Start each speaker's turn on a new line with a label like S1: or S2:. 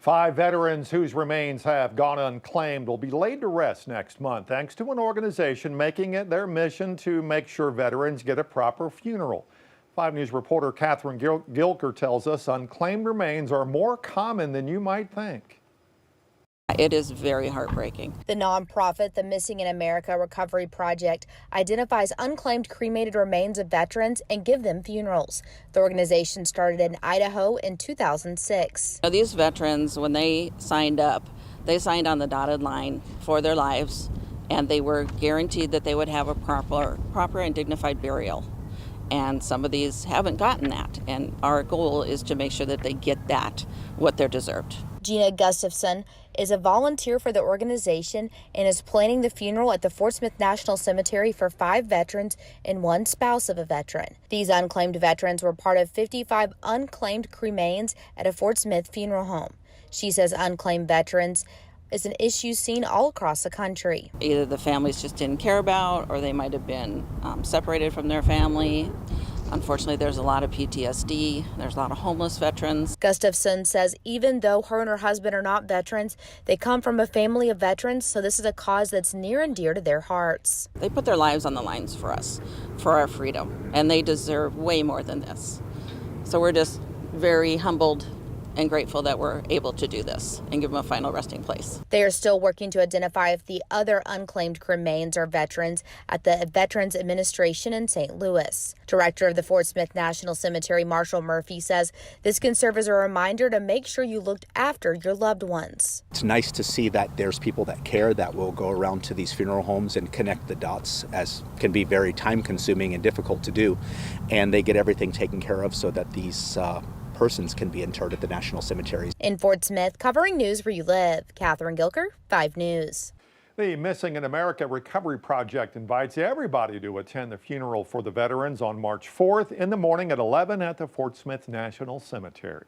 S1: 5 veterans whose remains have gone unclaimed will be laid to rest next month, thanks to an organization making it their mission to make sure veterans get a proper funeral. 5 News reporter Catherine Gilker tells us unclaimed remains are more common than you might think.
S2: It is very heartbreaking.
S3: The nonprofit, the Missing in America Recovery Project, identifies unclaimed cremated remains of veterans and give them funerals. The organization started in Idaho in 2006.
S2: These veterans, when they signed up, they signed on the dotted line for their lives, and they were guaranteed that they would have a proper and dignified burial. And some of these haven't gotten that, and our goal is to make sure that they get that, what they're deserved.
S3: Gina Gustafson is a volunteer for the organization and is planning the funeral at the Fort Smith National Cemetery for 5 veterans and 1 spouse of a veteran. These unclaimed veterans were part of 55 unclaimed cremains at a Fort Smith funeral home. She says unclaimed veterans is an issue seen all across the country.
S2: Either the families just didn't care about, or they might have been separated from their family. Unfortunately, there's a lot of PTSD. There's a lot of homeless veterans.
S3: Gustafson says even though her and her husband are not veterans, they come from a family of veterans, so this is a cause that's near and dear to their hearts.
S2: They put their lives on the lines for us, for our freedom, and they deserve way more than this. So we're just very humbled and grateful that we're able to do this and give them a final resting place.
S3: They are still working to identify if the other unclaimed remains are veterans at the Veterans Administration in St. Louis. Director of the Fort Smith National Cemetery, Marshall Murphy, says this can serve as a reminder to make sure you looked after your loved ones.
S4: It's nice to see that there's people that care that will go around to these funeral homes and connect the dots, as can be very time consuming and difficult to do, and they get everything taken care of so that these persons can be interred at the National Cemeteries.
S3: In Fort Smith, covering news where you live, Catherine Gilker, 5 News.
S1: The Missing in America Recovery Project invites everybody to attend the funeral for the veterans on March 4th in the morning at 11 at the Fort Smith National Cemetery.